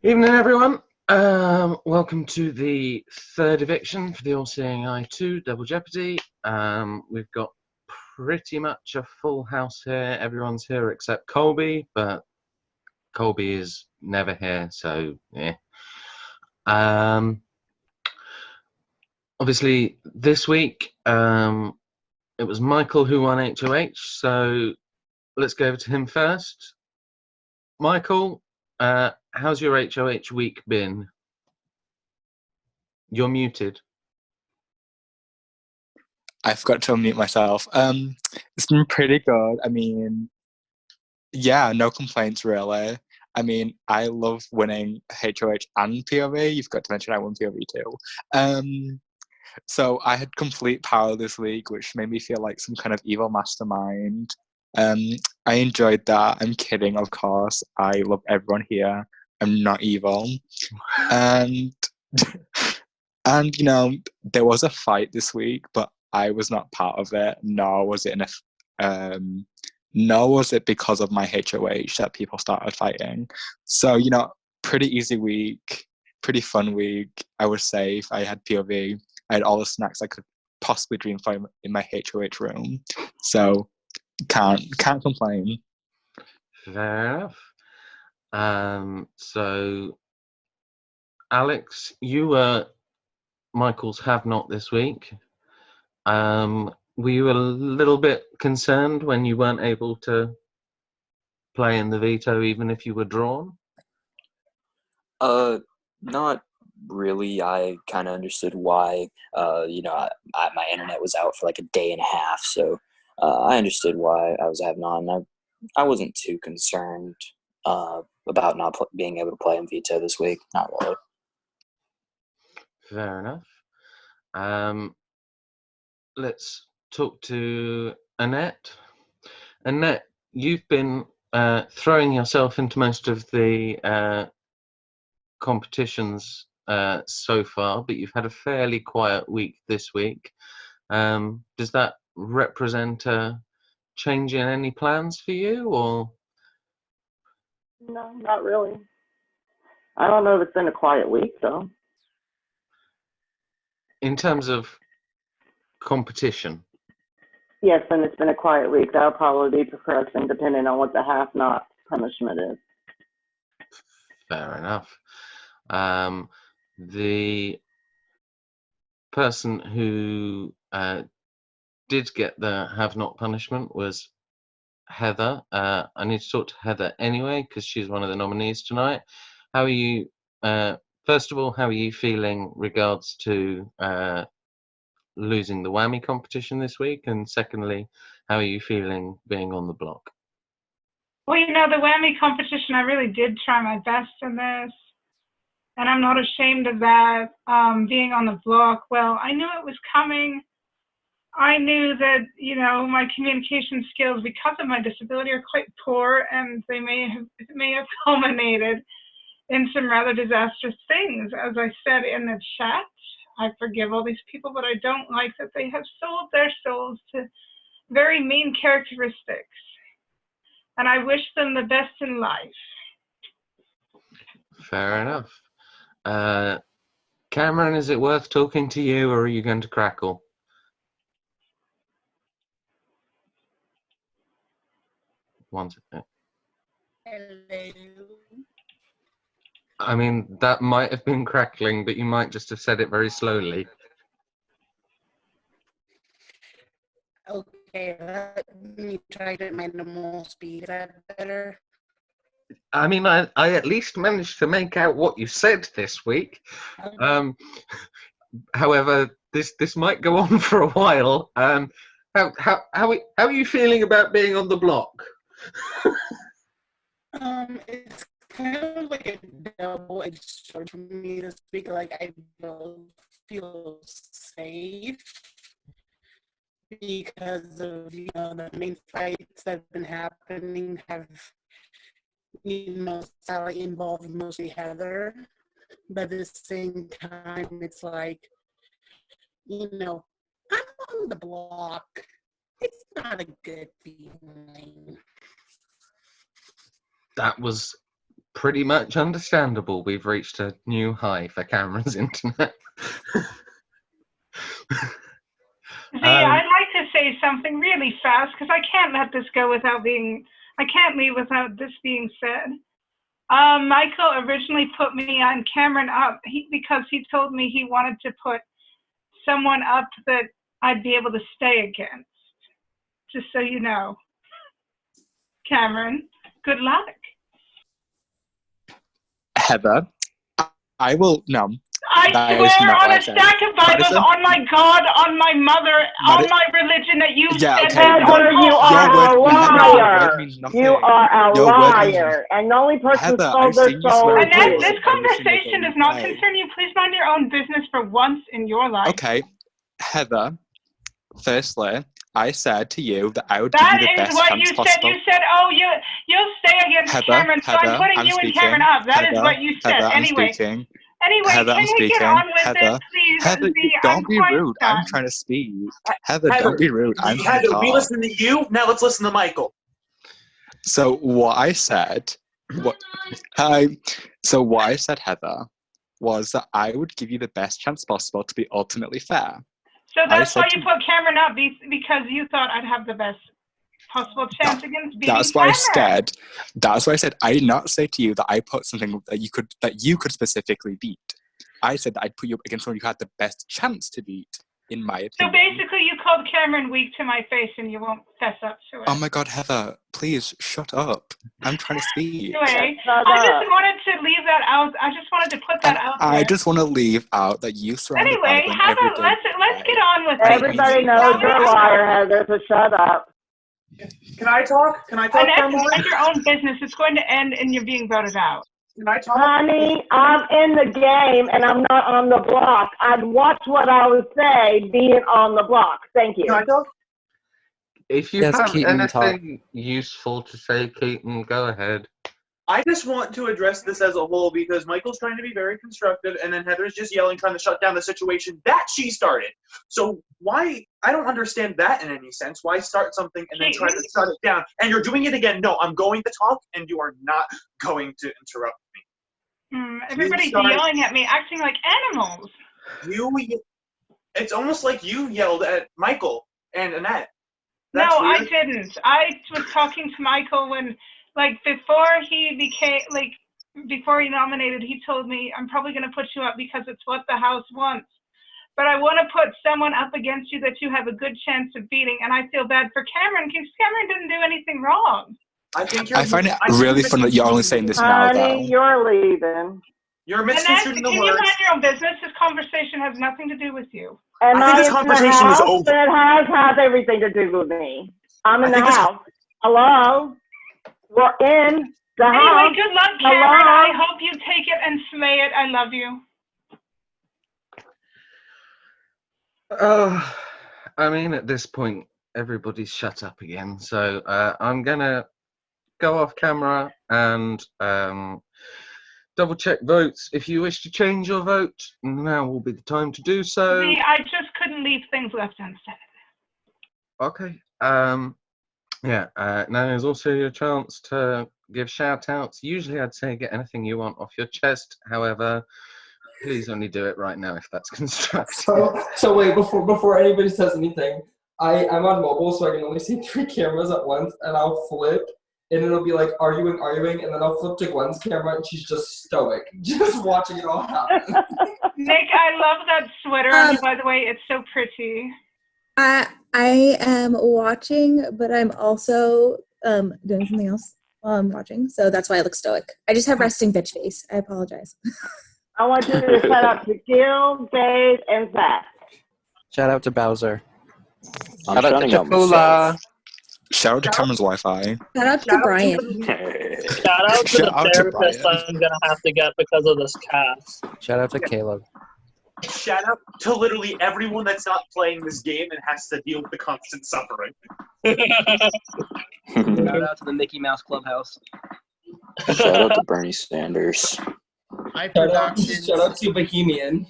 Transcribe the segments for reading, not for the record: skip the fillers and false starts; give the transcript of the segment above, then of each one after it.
Evening, everyone. Welcome to the third eviction for the All Seeing Eye 2 Double Jeopardy. We've got pretty much a full house here. Everyone's here except Colby, but Colby is never here, so yeah. Obviously, this week it was Michael who won HOH, so let's go over to him first. Michael, how's your HOH week been? You're muted. I forgot to unmute myself. It's been pretty good. I mean, yeah, no complaints really. I mean, I love winning HOH and POV. You've got to mention I won POV too. So I had complete power this week, which made me feel like some kind of evil mastermind. I enjoyed that. I'm kidding, of course. I love everyone here. I'm not evil. And and there was a fight this week, but I was not part of it. Nor was it because of my HOH that people started fighting. So pretty easy week, pretty fun week. I was safe. I had POV. I had all the snacks I could possibly dream for in my HOH room. So can't complain. Fair enough. So Alex, you were Michael's have not this week. Were you a little bit concerned when you weren't able to play in the veto, even if you were drawn? Not really. I kind of understood why. My internet was out for like a day and a half, so I understood why I was having on. I wasn't too concerned about not being able to play in veto this week. Not really. Fair enough. Let's talk to Annette. Annette, you've been throwing yourself into most of the competitions so far, but you've had a fairly quiet week this week. Does that represent a change in any plans for you, or? No, not really. I don't know if it's been a quiet week, though. In terms of competition? Yes, and it's been a quiet week. That'll probably be progressing depending on what the half-not punishment is. Fair enough. The person who did get the have-not punishment was Heather. I need to talk to Heather anyway because she's one of the nominees tonight. How are you? First of all, how are you feeling regards to losing the whammy competition this week? And secondly, how are you feeling being on the block? Well, the whammy competition, I really did try my best in this. And I'm not ashamed of that. Being on the block, well, I knew it was coming. I knew that, my communication skills, because of my disability, are quite poor, and they may have culminated in some rather disastrous things. As I said in the chat, I forgive all these people, but I don't like that they have sold their souls to very mean characteristics. And I wish them the best in life. Fair enough. Cameron, is it worth talking to you, or are you going to crackle? One second. Hello. I mean, that might have been crackling, but you might just have said it very slowly. Okay, let me try to my normal speed. Is that better? I mean, I at least managed to make out what you said this week. Okay. However, this might go on for a while. How are you feeling about being on the block? It's kind of like a double-edged sword for me this week. Like, I feel safe because of the main fights that have been happening have sadly involved mostly Heather, but at the same time it's like I'm on the block. It's not a good feeling. That was pretty much understandable. We've reached a new high for Cameron's internet. See, I'd like to say something really fast because I can't let this go without being. I can't leave without this being said. Michael originally put me on Cameron up because he told me he wanted to put someone up that I'd be able to stay against. Just so you know, Cameron, good luck. Heather, I will, no. I That is swear not on what I a said. stack of Bibles, Madison? on my God, on my mother, on Madi- my religion that you Yeah, said okay, that. Heather, no, you your are a word- Heather, your liar. word means nothing. You are a Your word means- liar. And the only person Heather, sold I've their seen you soul swear is at Annette, people you. this every single conversation thing does not you say. concern you. Please mind your own business for once in your life. Okay, Heather, firstly, I said to you that I would give That you the is best what chance you said. possible. You said, oh, you'll stay against Heather, Cameron, so I'm Heather, putting I'm you and speaking. Cameron up. That is Heather, what you said. Heather, I'm Anyway, speaking. anyway, Heather, can I'm we get speaking. on with Heather, this, please? Heather, See, don't I'm be quite rude. I'm done. trying to speak. Heather, Heather, don't be rude. I'm trying to Heather, we talk. listen to you. Now let's listen to Michael. So what I said, what I said, Heather, was that I would give you the best chance possible to be ultimately fair. So that's said why you to- put Cameron up, because you thought I'd have the best possible chance against beating That's why I Cameron. said. That's why I said. I did not say to you that I put something that you could specifically beat. I said that I'd put you up against someone you had the best chance to beat, in my So opinion. basically, you called Cameron weak to my face, and you won't fess up to it. Oh my God, Heather! Please shut up. I'm trying to speak. Anyway, Shut I up. just wanted to leave that out. I just wanted to put that And out there. I just want to leave out that you surrounded Anyway, Baldwin how every about day. let's get on with it. Everybody knows you're a liar, Heather, so shut up. Can I talk? Can I talk for a Annette, mind moment? your own business. It's going to end in you being voted out. Can I talk? Honey, I'm in the game and I'm not on the block. I'd watch what I would say being on the block. Thank you. Can I talk? If you Yes, have Keaton, talk. anything useful to say, Keaton, go ahead. I just want to address this as a whole because Michael's trying to be very constructive and then Heather's just yelling, trying to shut down the situation that she started. So why, I don't understand that in any sense. Why start something and then try to shut it down? And you're doing it again. No, I'm going to talk and you are not going to interrupt me. Everybody's started- yelling at me, acting like animals. It's almost like you yelled at Michael and Annette. No, That's I weird. didn't. I was talking to Michael when, before he became, before he nominated, he told me, I'm probably going to put you up because it's what the House wants. But I want to put someone up against you that you have a good chance of beating. And I feel bad for Cameron because Cameron didn't do anything wrong. I think I find it really fun that you're only saying this now, though. Honey, you're leaving. You're Annette, misconstruing can the you words. mind your own business? This conversation has nothing to do with you. Am I think this in the conversation is house? over. It has everything to do with me. I'm in I the think this- house. Hello? We're in the Anyway, house. good luck, Cameron. Hello? I hope you take it and slay it. I love you. Oh, I mean, at this point, everybody's shut up again. So I'm going to go off camera and double check votes. If you wish to change your vote, now will be the time to do so. See, I just couldn't leave things left unsaid. Okay. Yeah, now is also your chance to give shout outs. Usually I'd say get anything you want off your chest. However, please only do it right now if that's constructive. So wait, before anybody says anything, I'm on mobile, so I can only see 3 cameras at once, and I'll flip, and it'll be like arguing, and then I'll flip to Gwen's camera, and she's just stoic, just watching it all happen. Nick, I love that sweater on you, by the way. It's so pretty. I am watching, but I'm also doing something else while I'm watching, so that's why I look stoic. I just have resting bitch face. I apologize. I want you to set up to Gil, Dave, and Zach. Shout out to Bowser. I'm Shout out to shutting out Cola. myself. Shout out to Cameron's Wi-Fi. Shout out to Brian. Shout out to Shout the out to therapist Brian. I'm gonna have to get because of this cast. Shout out to Caleb. Shout out to literally everyone that's not playing this game and has to deal with the constant suffering. Shout out to the Mickey Mouse Clubhouse. Shout out to Bernie Sanders. Shout out to Bohemian.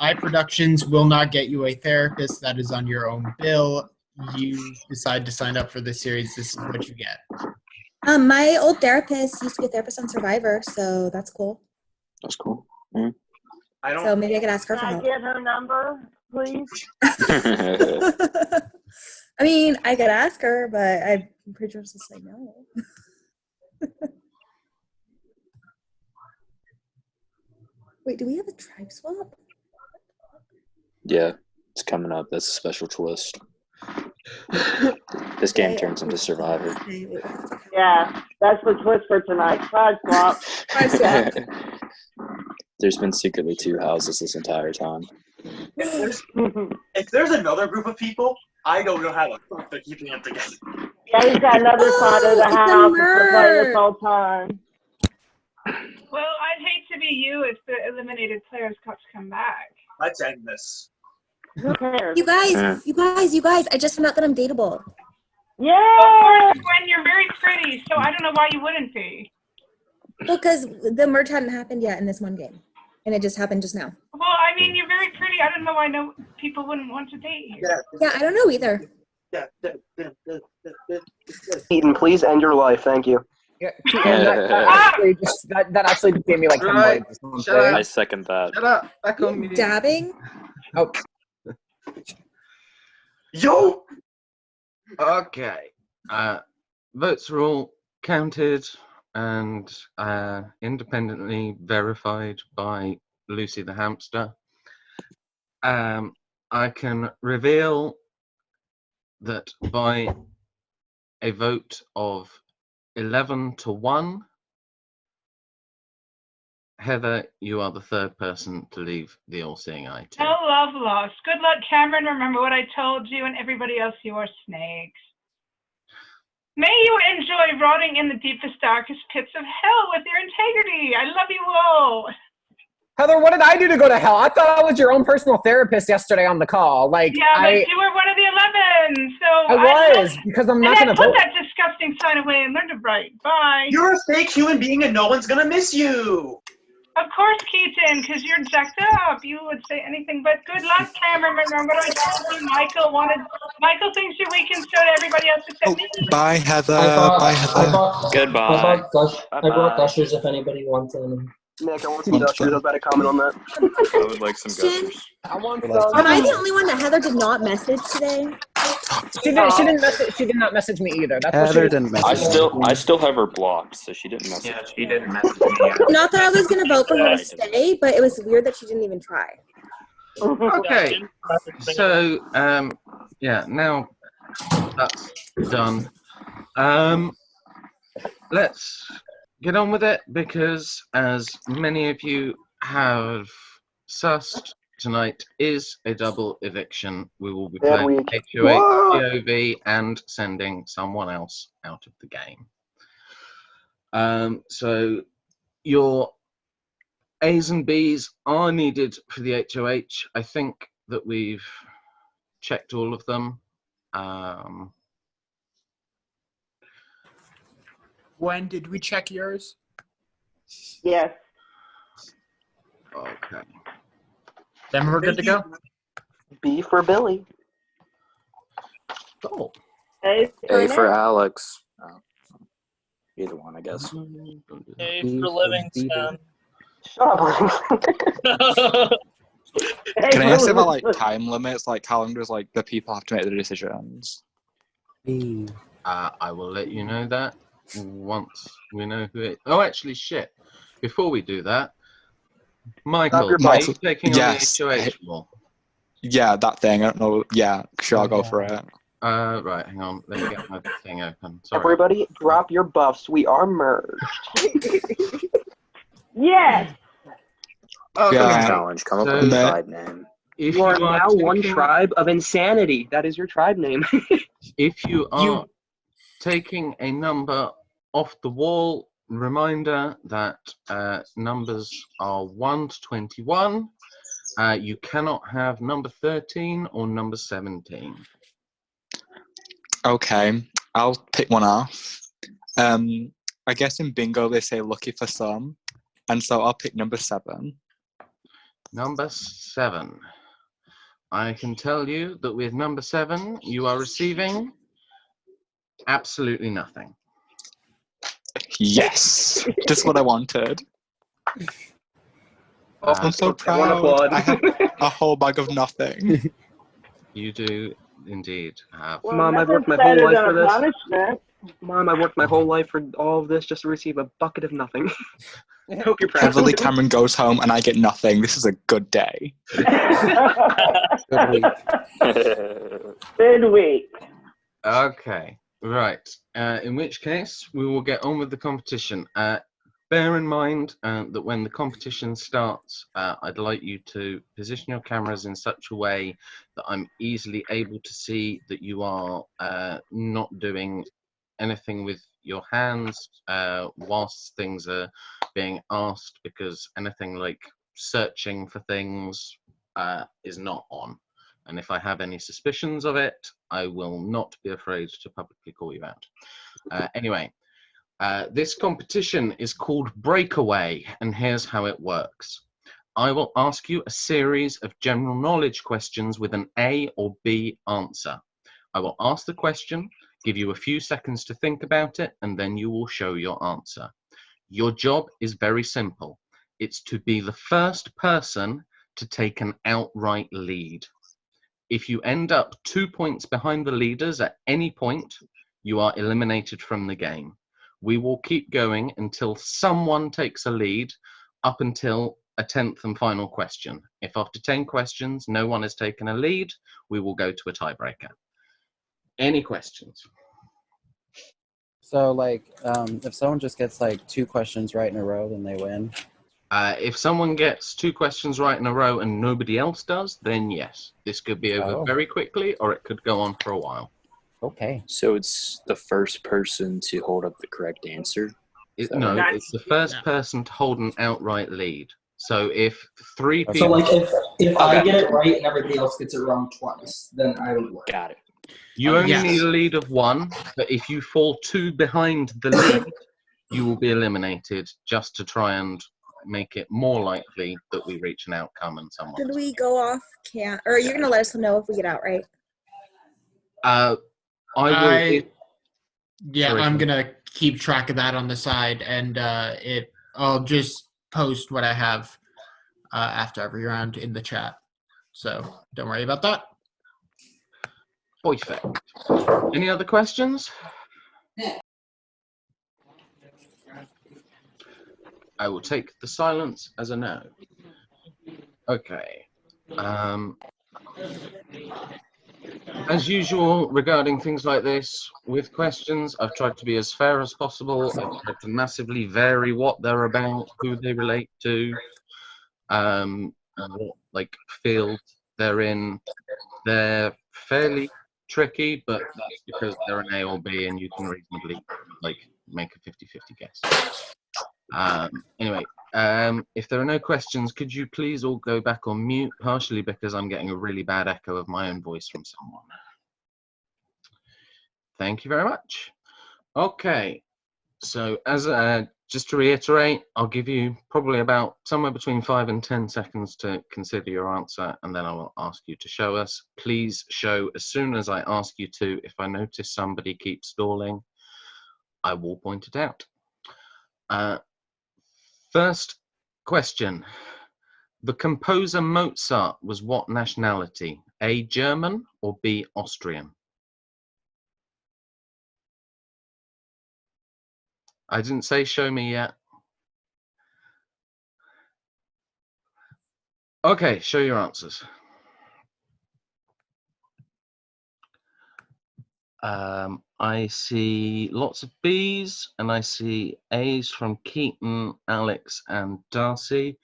iProductions will not get you a therapist. That is on your own bill. You decide to sign up for this series, this is what you get. My old therapist used to be a therapist on Survivor, so that's cool. That's cool. I don't. So maybe I could ask her Can for I help. get her number, please? I mean, I could ask her, but I'm pretty sure she'll say no. Wait, do we have a tribe swap? Yeah, it's coming up. That's a special twist. This game turns into Survivor. Yeah, that's the twist for tonight. Tribe swap. Tribe swap. There's been secretly 2 houses this entire time. If there's another group of people, I don't know how the fuck they're keeping it together. Yeah, he's got another side of the it's a house that's been playing this merge. whole time. Well, I'd hate to be you if the eliminated players got to come back. Let's end this. Who cares? You guys, I just found out that I'm dateable. Yeah! Gwen, you're very pretty, so I don't know why you wouldn't be. Well, because the merge hadn't happened yet in this one game. And it just happened just now. Well, I mean, you're very pretty. I don't know why people wouldn't want to date you. Yeah, I don't know either. Keaton, please end your life. Thank you. Yeah, that actually gave me like 10 Right. points. Shut up. I second that. Shut up. Back on me. Dabbing? Oh. Yo! Okay. Votes are all counted and independently verified by Lucy the hamster. I can reveal that by a vote of 11-1, Heather, you are the third person to leave the All-Seeing Eye team. No love lost. Good luck, Cameron. Remember what I told you, and everybody else, you are snakes. May you enjoy rotting in the deepest, darkest pits of hell with your integrity. I love you all. Heather, what did I do to go to hell? I thought I was your own personal therapist yesterday on the call. Like, Yeah, but you were one of the 11, so I was, because I'm not and going then to put vote. that disgusting sign away and learn to write. Bye. You're a fake human being and no one's gonna miss you. Of course, Keaton, because you're jacked up. You would say anything but good luck, Cameron. Remember what I told you? Michael thinks you're weak and so did everybody else except me. Bye, Heather. Bye, Heather. Goodbye. I brought gushers if anybody wants any. Nick, I want some gushers. I was about to comment on that. I would like some gushers. I want Am I the only one that Heather did not message today? She did not message me either. That's what Heather she didn't message I still have her blocked, so she didn't message. Yeah, she didn't message me. Not that I was going to vote for her to stay, but it was weird that she didn't even try. Okay. So, yeah, now that's done. Let's get on with it because, as many of you have sussed, tonight is a double eviction. We will be Dead playing week. HOH POV and sending someone else out of the game. So your A's and B's are needed for the HOH. I think that we've checked all of them. When did we check yours? Yes. Okay. Then we're good to go. B for Billy. Oh. A A for Alex. Oh. Either one, I guess. A for Livingston. Shut up. Can I ask about like time limits? Like how long does like the people have to make the decisions? I will let you know that once we know who it. Oh, actually, shit. Before we do that, Michael, are you taking Yes. on the HOH wall? Yeah, that thing. I don't know. Yeah, sure, I'll go for it. Right, hang on. Let me get my thing open. Sorry. Everybody, drop your buffs. We are merged. Yes. Yeah. Challenge. Come up with a tribe name. You are now one tribe of insanity. That is your tribe name. If you are taking a number off the wall, reminder that numbers are 1 to 21. You cannot have number 13 or number 17. Okay, I'll pick one off. I guess in bingo they say lucky for some, and so I'll pick number 7. Number 7. I can tell you that with number 7, you are receiving absolutely nothing. Yes, just what I wanted. I'm so Okay, one proud. applaud. I have a whole bag of nothing. You do indeed have. Well, Mom, I've worked my nothing's whole better life than for a this. punishment. Mom, I worked my whole life for all of this just to receive a bucket of nothing. Hope you're proud. Heavily Cameron goes home and I get nothing. This is a good day. Good week. Good week. Okay, right. In which case, we will get on with the competition. Bear in mind that when the competition starts, I'd like you to position your cameras in such a way that I'm easily able to see that you are not doing anything with your hands whilst things are being asked, because anything like searching for things is not on. And if I have any suspicions of it, I will not be afraid to publicly call you out. Anyway, this competition is called Breakaway, and here's how it works. I will ask you a series of general knowledge questions with an A or B answer. I will ask the question, give you a few seconds to think about it, and then you will show your answer. Your job is very simple. It's to be the first person to take an outright lead. If you end up 2 points behind the leaders at any point, you are eliminated from the game. We will keep going until someone takes a lead, up until a 10th and final question. If after 10 questions no one has taken a lead, we will go to a tiebreaker. Any questions? So, like, if someone just gets like 2 questions right in a row, then they win. If someone gets 2 questions right in a row and nobody else does, then yes. This could be over very quickly, or it could go on for a while. Okay. So it's the first person to hold up the correct answer? No, it's the first person to hold an outright lead. So if 3 people... So, like, if I get it right and everybody else gets it wrong twice, then I would win. Got it. You only need a lead of 1, but if you fall 2 behind the lead, you will be eliminated, just to try and make it more likely that we reach an outcome and someone... Should we go off or you're gonna let us know if we get out right? I'm gonna keep track of that on the side, and I'll just post what I have after every round in the chat. So don't worry about that. Perfect. Any other questions? I will take the silence as a no. Okay. As usual, regarding things like this, with questions, I've tried to be as fair as possible. I've tried to massively vary what they're about, who they relate to, and what field they're in. They're fairly tricky, but that's because they're an A or B, and you can reasonably make a 50-50 guess. Anyway, if there are no questions, could you please all go back on mute, partially because I'm getting a really bad echo of my own voice from someone. Thank you very much. Okay, so as just to reiterate, I'll give you probably about somewhere between 5 and 10 seconds to consider your answer, and then I will ask you to show us. Please show as soon as I ask you to. If I notice somebody keeps stalling, I will point it out. First question. The composer Mozart was what nationality? A, German, or B, Austrian? I didn't say show me yet. Okay, show your answers. I see lots of B's, and I see A's from Keaton, Alex, and Darcy.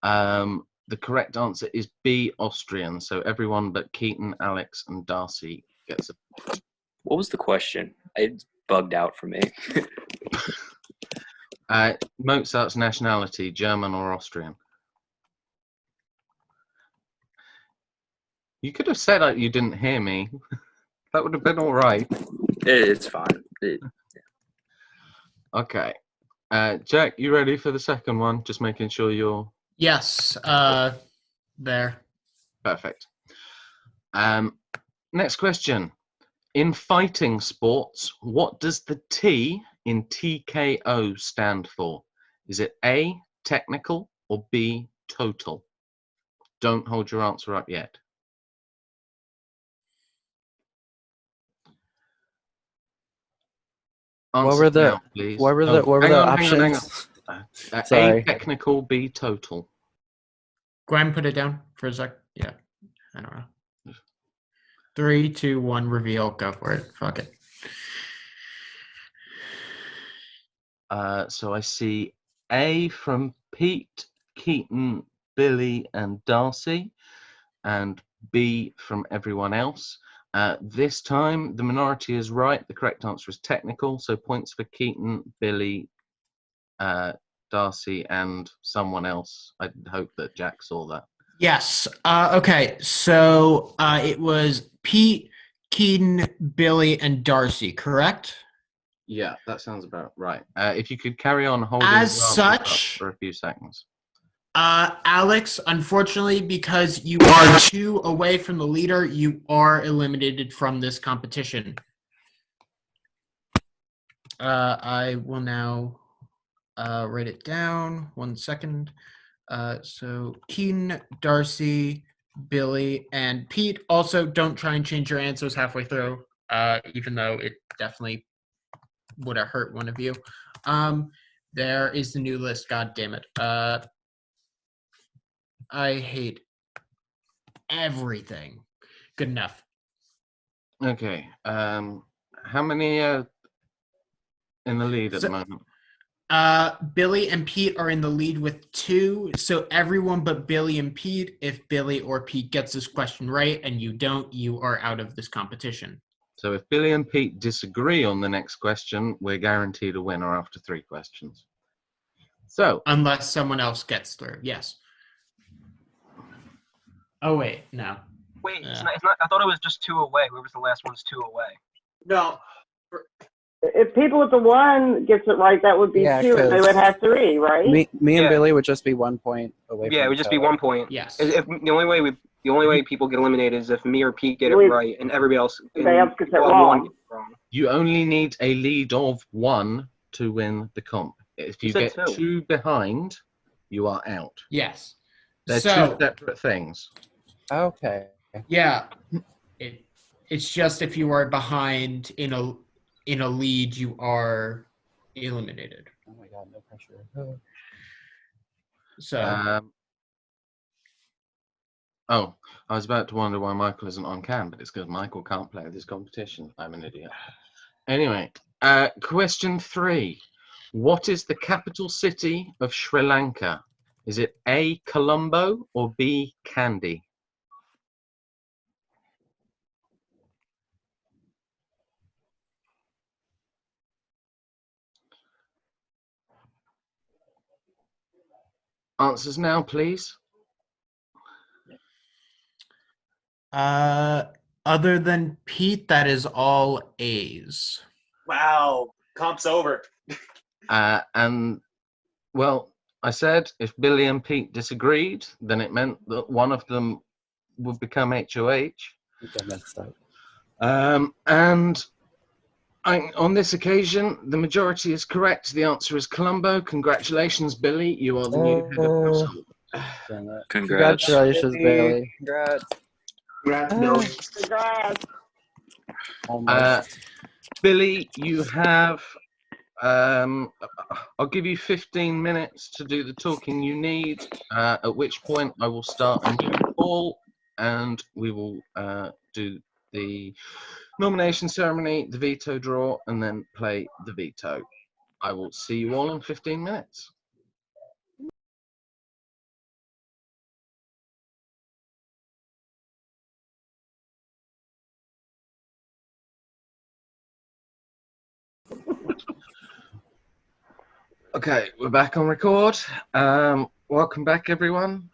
The correct answer is B, Austrian. So everyone but Keaton, Alex, and Darcy gets a point. What was the question? It bugged out for me. Mozart's nationality, German or Austrian? You could have said you didn't hear me. That would have been all right. It's fine. Okay. Jack, you ready for the second one? Just making sure you're... Yes, there. Perfect. Next question. In fighting sports, what does the T in TKO stand for? Is it A, technical, or B, total? Don't hold your answer up yet. What were Answers the now, please. what were Oh, the what were hang the on, hang on, hang on. options? A, Sorry. technical, B, total. Go ahead and put it down for a sec. Yeah. I don't know. 3, 2, 1, reveal. Go for it. Fuck it. So I see A from Pete, Keaton, Billy, and Darcy, and B from everyone else. This time, the minority is right. The correct answer is technical. So points for Keaton, Billy, Darcy, and someone else. I hope that Jack saw that. Yes. Okay. So it was Pete, Keaton, Billy, and Darcy, correct? Yeah, that sounds about right. If you could carry on holding As your answers up such, for a few seconds. Alex, unfortunately, because you are 2 away from the leader, you are eliminated from this competition. I will now write it down. 1 second. So Keaton, Darcy, Billy, and Pete. Also, don't try and change your answers halfway through, even though it definitely would have hurt one of you. There is the new list. God damn it. I hate everything. Good enough. Okay. How many in the lead at the moment? Billy and Pete are in the lead with 2. So everyone but Billy and Pete, if Billy or Pete gets this question right and you don't, you are out of this competition. So if Billy and Pete disagree on the next question, we're guaranteed a winner after 3 questions. So unless someone else gets through, yes. Oh wait, no. Wait, it's not. I thought it was just 2 away. Where was the last one's 2 away? No. If people with the 1 gets it right, that would be 2, and they would have 3, right? Me and Billy would just be 1 point away. Yeah, it would just be 1 point. Yes. If the only way people get eliminated is if me or Pete get it right, and everybody else. They else gets it wrong. you only need a lead of 1 to win the comp. If you get 2 behind, you are out. Yes. They're So- 2 separate things. Okay. Yeah. It's just if you are behind in a lead, you are eliminated. Oh my god, no pressure. So Oh, I was about to wonder why Michael isn't on cam, but it's because Michael can't play this competition. I'm an idiot. Anyway, question 3. What is the capital city of Sri Lanka? Is it A, Colombo, or B, Kandy? Answers now, please. other than Pete, that is all A's. Wow, comp's over. And, well, I said if Billy and Pete disagreed, then it meant that one of them would become HOH. Okay, messed up. And on this occasion, the majority is correct. The answer is Colombo. Congratulations, Billy. You are the new head of household. Congratulations, Billy. Congrats. Congrats, Billy. Congrats. Billy, you have, I'll give you 15 minutes to do the talking you need, at which point I will start a new call and we will do the nomination ceremony, the veto draw, and then play the veto. I will see you all in 15 minutes. Okay, we're back on record. Welcome back, everyone.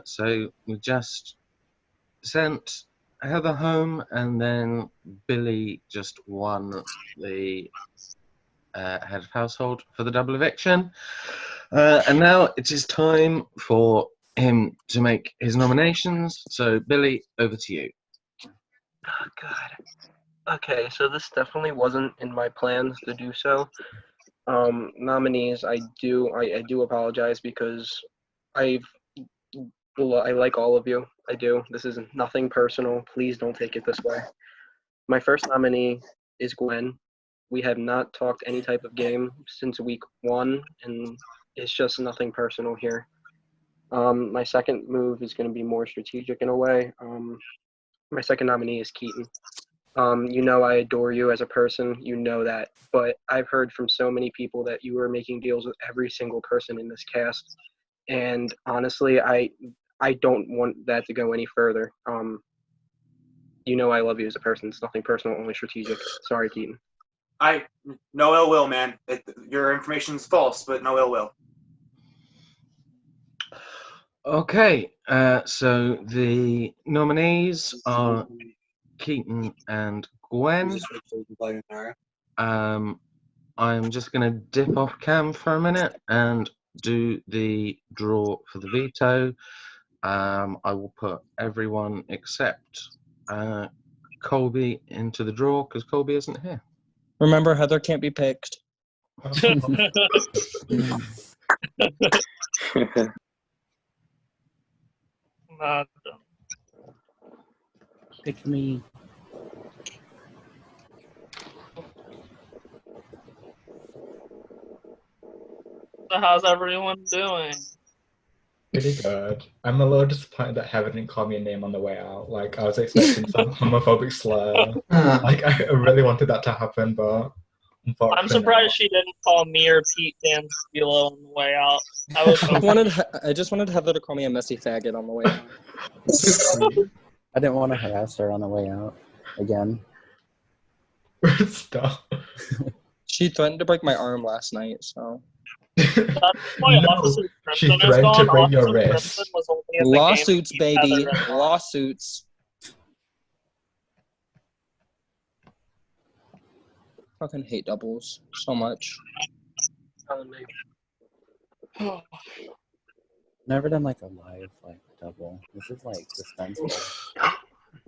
So we just sent Heather home, and then Billy just won the head of household for the double eviction. And now it is time for him to make his nominations. So, Billy, over to you. Oh, God. Okay, so this definitely wasn't in my plans to do so. Nominees, I do apologize because I like all of you. I do. This is nothing personal. Please don't take it this way. My first nominee is Gwen. We have not talked any type of game since week 1, and it's just nothing personal here. My second move is going to be more strategic in a way. My second nominee is Keaton. You know I adore you as a person, you know that, but I've heard from so many people that you are making deals with every single person in this cast, and honestly, I don't want that to go any further. You know I love you as a person. It's nothing personal, only strategic. Sorry, Keaton. No ill will, man. Your information's false, but no ill will. Okay, so the nominees are Keaton and Gwen. I'm just going to dip off cam for a minute and do the draw for the veto. I will put everyone except Colby into the draw because Colby isn't here. Remember, Heather can't be picked. Pick me. So how's everyone doing? Pretty good. I'm a little disappointed that Heather didn't call me a name on the way out. Like, I was expecting some homophobic slur. Like, I really wanted that to happen, but unfortunately I'm surprised she didn't call me or Pete Dan Stilo on the way out. I just wanted Heather to call me a messy faggot on the way out. I didn't want to harass her on the way out again. Stop. She threatened to break my arm last night, so. That's why Opposite she Crimson is threatened gone. to break your Opposite wrist. Crimson was only in the Lawsuits, game to keep baby. Heather in line. Lawsuits. Fucking hate doubles so much. Never done like a live double. This is like suspenseful.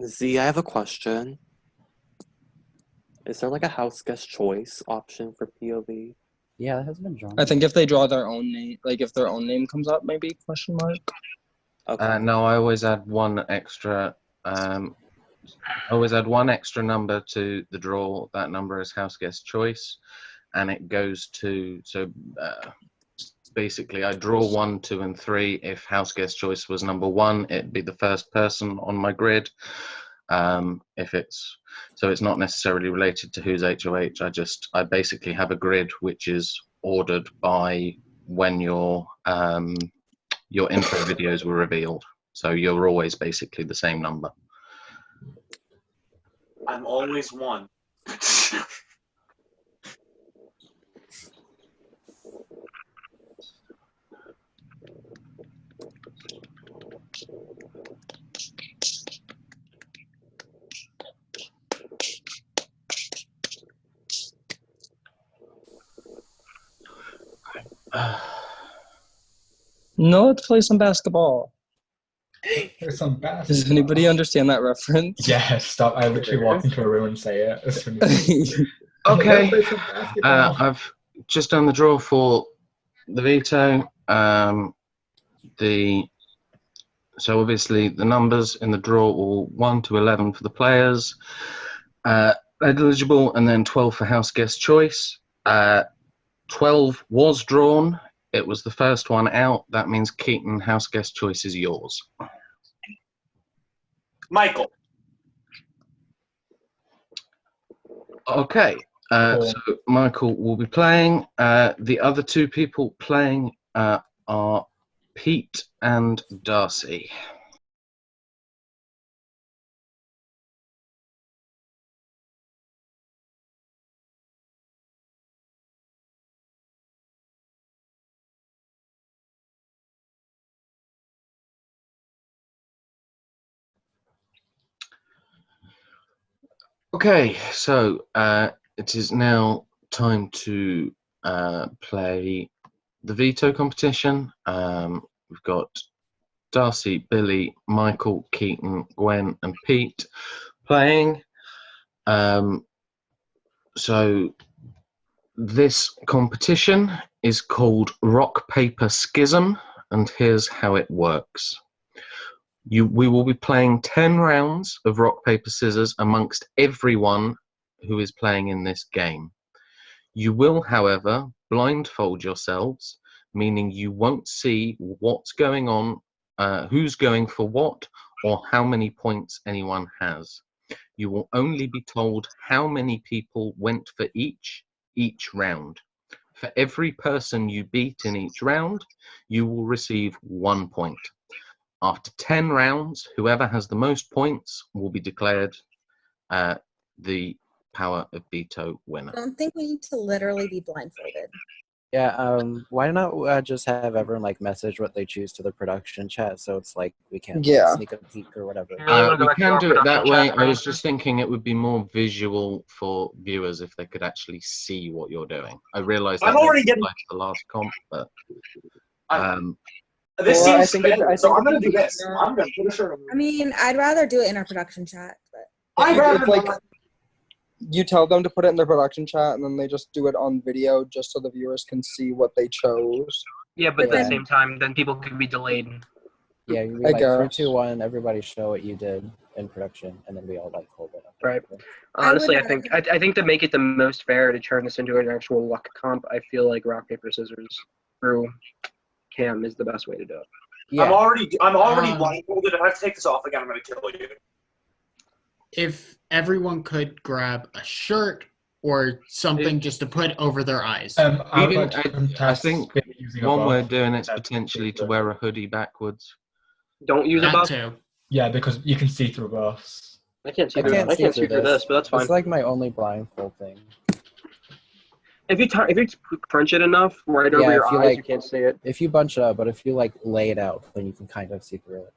Z, I have a question. Is there like a house guest choice option for POV? Yeah, that hasn't been drawn. I think if they draw their own name, like if their own name comes up, maybe question mark. No, I always add one extra. I always add one extra number to the draw. That number is house guest choice, and it goes to basically I draw 1, 2, and 3. If house guest choice was number 1, it'd be the first person on my grid. If it's not necessarily related to who's HOH. I basically have a grid which is ordered by when your intro videos were revealed. So you're always basically the same number. I'm always one. No, let's play some basketball. There's some basketball. Does anybody understand that reference? Yeah, stop. I literally walk into a room and say it as soon as Okay. I've just done the draw for the veto. So obviously the numbers in the draw were 1 to 11 for the players, eligible, and then 12 for house guest choice. 12 was drawn. It was the first one out. That means Keaton, house guest choice is yours. Michael. Okay. So Michael will be playing. The other two people playing are Pete and Darcy. Okay, so it is now time to play the veto competition. We've got Darcy, Billy, Michael, Keaton, Gwen, and Pete playing. So this competition is called Rock Paper Schism, and here's how it works. We will be playing 10 rounds of rock, paper, scissors amongst everyone who is playing in this game. You will, however, blindfold yourselves, meaning you won't see what's going on, who's going for what, or how many points anyone has. You will only be told how many people went for each round. For every person you beat in each round, you will receive 1 point. After 10 rounds, whoever has the most points will be declared the Power of Veto winner. I don't think we need to literally be blindfolded. Yeah, why not just have everyone like message what they choose to the production chat, so it's like we can't Yeah. sneak a peek or whatever. We can do it that way. I was just thinking it would be more visual for viewers if they could actually see what you're doing. I realise that I'm already getting like the last comp, but this Well, I seems think it- fair, I so think I'm gonna it- do this. I'm gonna put a shirt on. I mean, I'd rather do it in our production chat, but I'd rather It's like not. you tell them to put it in their production chat, and then they just do it on video, just so the viewers can see what they chose. Yeah, but at the then- same time, then people could be delayed. Yeah, you'd be I like 3, guess. 2, 1. Everybody show what you did in production, and then we all like hold it up. Right. I would Honestly, I rather think I think to make it the most fair to turn this into an actual luck comp, I feel like rock paper scissors through Cam is the best way to do it. Yeah. I'm already Um, blindfolded. If I have to take this off again, I'm gonna kill you. If everyone could grab a shirt or something just to put over their eyes. I would Even, like to I contest think Billy using a one buff. way of doing it's potentially to wear a hoodie backwards. Don't use a That buff. too. Yeah, because you can see through buffs. I can't see I through. can't I can't see through this, but that's fine. It's like my only blindfold thing. If you crunch it enough right over Yeah, your if you, eyes, like- you can't see it. If you bunch it up, but if you like lay it out, then you can kind of see through it.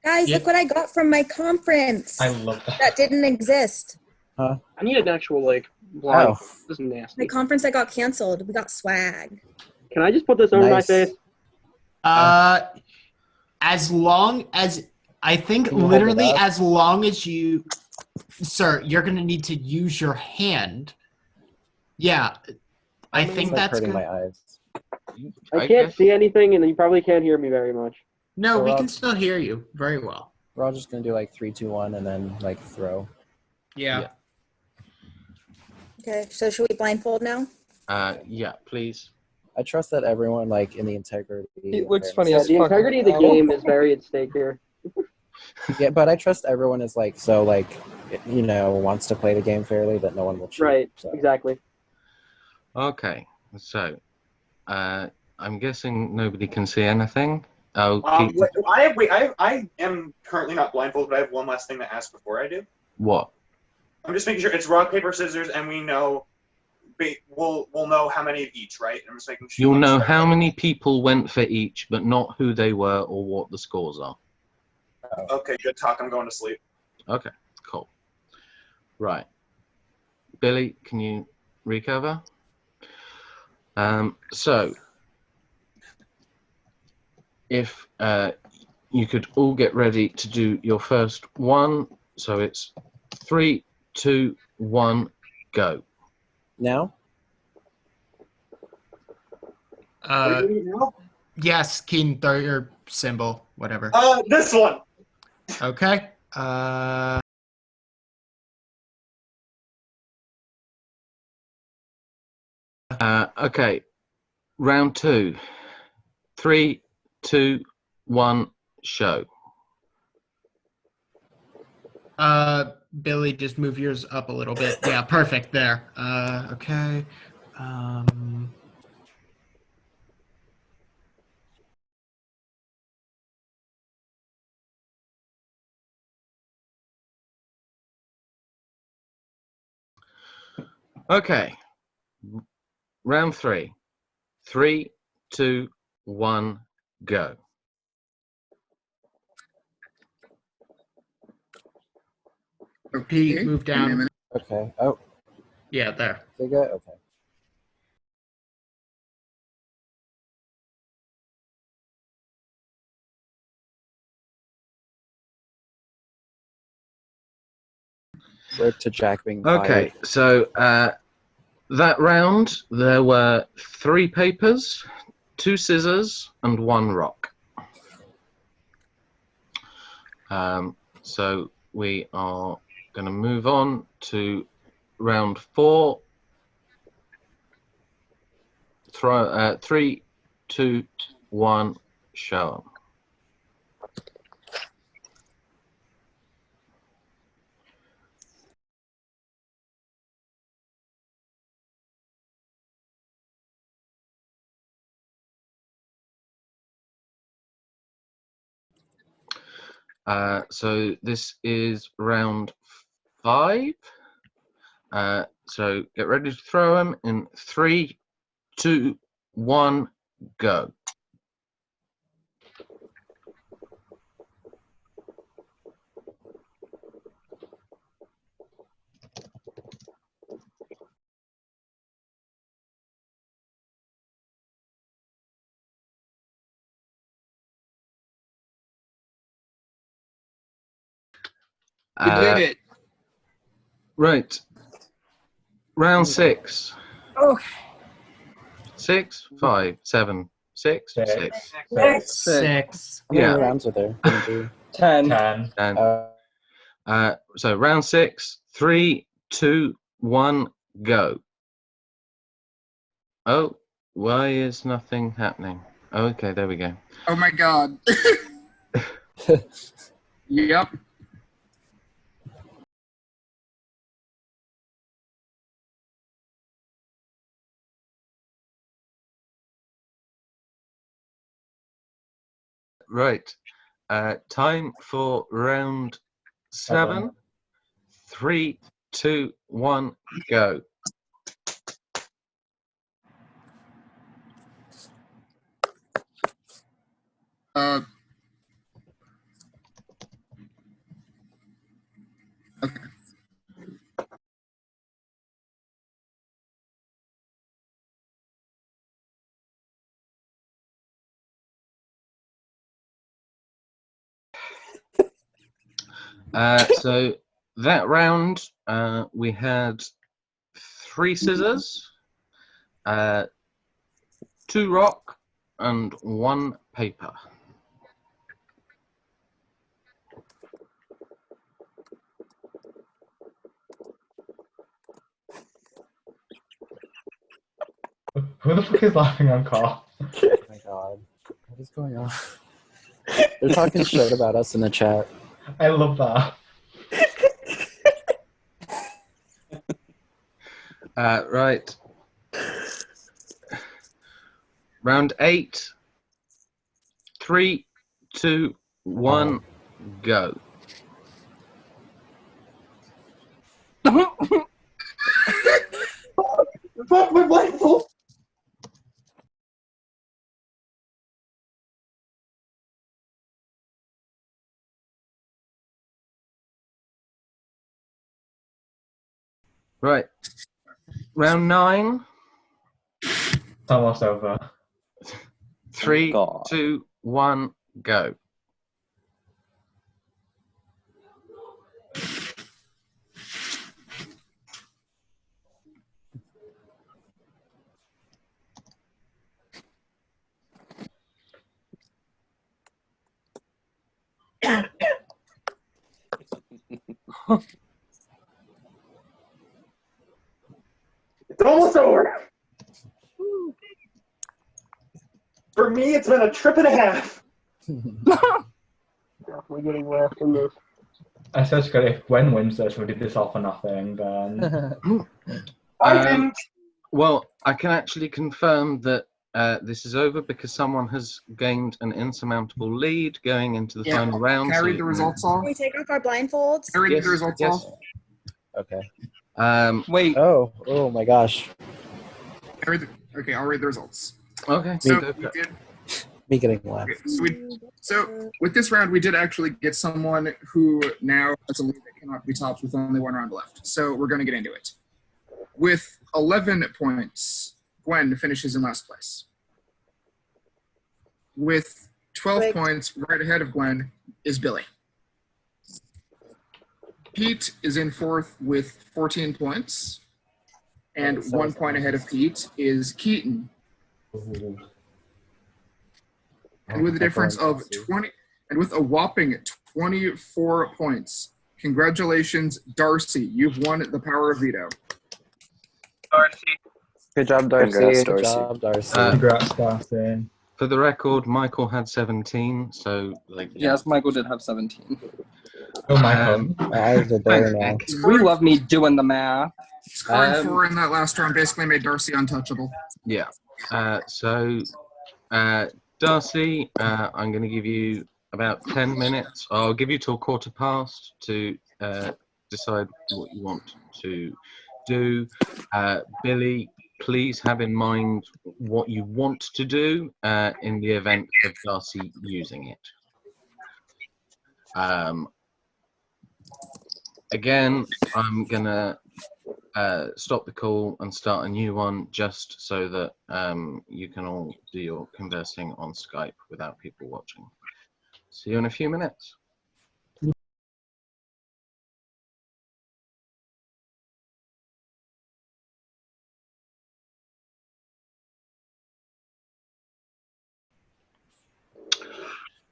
guys, Yep. look what I got from my conference. I love that. That didn't exist. Huh? I need an actual like blind. Oh. This is nasty. My conference that got canceled. We got swag. Can I just put this over my Nice. face? As long as I think Can you hold it literally up? as long as you, sir, you're gonna need to use your hand. Yeah, I think It's like that's hurting good. my eyes. I can't see anything, and you probably can't hear me very much. No, So, we can still hear you very well. We're all just gonna do like 3, 2, 1, and then like throw. Yeah. Okay, so should we blindfold now? Yeah, please. I trust that everyone like in the integrity. It looks and funny Yeah, as the fuck. integrity of the now. game is very at stake here. Yeah, but I trust everyone is like so like you know wants to play the game fairly that no one will cheat. Right. So. Exactly. Okay, so I'm guessing nobody can see anything. Oh, I am currently not blindfolded, but I have one last thing to ask before I do. what? I'm just making sure it's rock, paper, scissors, and we know. We'll know how many of each, right? I'm just making sure. You'll know how many people went for each, but not who they were or what the scores are. Okay, good talk. I'm going to sleep. Okay, cool. Right. Billy, can you recover? So, if you could all get ready to do your first one. So it's 3, 2, 1, go. Now? Yes, Keen, throw your symbol, whatever. This one. Okay. Okay. Round 2. 3, 2, 1, show. Billy, just move yours up a little bit. Yeah, perfect there. Okay. Okay. Round 3. 3, 2, 1, go. Repeat, move down. Okay. Oh. Yeah, there. They go? Okay. Word to Jack being Okay, fired. so that round there were 3 papers, 2 scissors, and 1 rock. So we are going to move on to round 4. 3, 2, 1, show 'em. So this is round 5. So get ready to throw them in 3, 2, 1, go. We did it. Right. Round 6. Okay. 6, 5, 7, 6, 6. 6. How many Yeah. rounds are there? 1, 2. 10. 10. And so round 6, 3, 2, 1, go. Oh, why is nothing happening? Okay, there we go. Oh my god. Yep. Right. Time for round 7. 3, 2, 1, go. Okay. So that round, we had 3 scissors, 2 rock, and 1 paper. Who the fuck is laughing on call? Oh my god. What is going on? They're talking shit about us in the chat. I love that. Right. Round 8. 3, 2, 1, go. Fuck my blindfold. Right. Round 9. It's almost over. 3, 2, 1, go. It's almost over. For me, it's been a trip and a half. We're getting left in this. I said, if Gwen wins this, we did this all for nothing, then. Well, I can actually confirm that this is over because someone has gained an insurmountable lead going into the final round. Can I read so- the results off? Can we take off our blindfolds? Can I read Yes, the results yes. off? Okay. Wait. Oh my gosh. Okay, I'll read the results. Okay. So go we for it. did. Me getting left. Okay, so with this round, we did actually get someone who now has a lead that cannot be topped with only 1 round left. So we're going to get into it. With 11 points, Gwen finishes in last place. With 12 points, right ahead of Gwen, is Billy. Pete is in fourth with 14 points. And 1 point ahead of Pete is Keaton. And with a difference of 20, and with a whopping 24 points. Congratulations, Darcy. You've won the power of veto. Darcy. Good job, Darcy. Congrats, Good Darcy. job, Darcy. Congrats, Darcy. For the record, Michael had 17, so like. Yes, Michael did have 17. Oh, Michael. I was a better now. We love me doing the math. Scoring 4 in that last round basically made Darcy untouchable. Yeah. Darcy, I'm going to give you about 10 minutes. I'll give you till past to decide what you want to do. Billy, please have in mind what you want to do in the event of Darcy using it. Again, I'm going to stop the call and start a new one just so that you can all do your conversing on Skype without people watching. See you in a few minutes.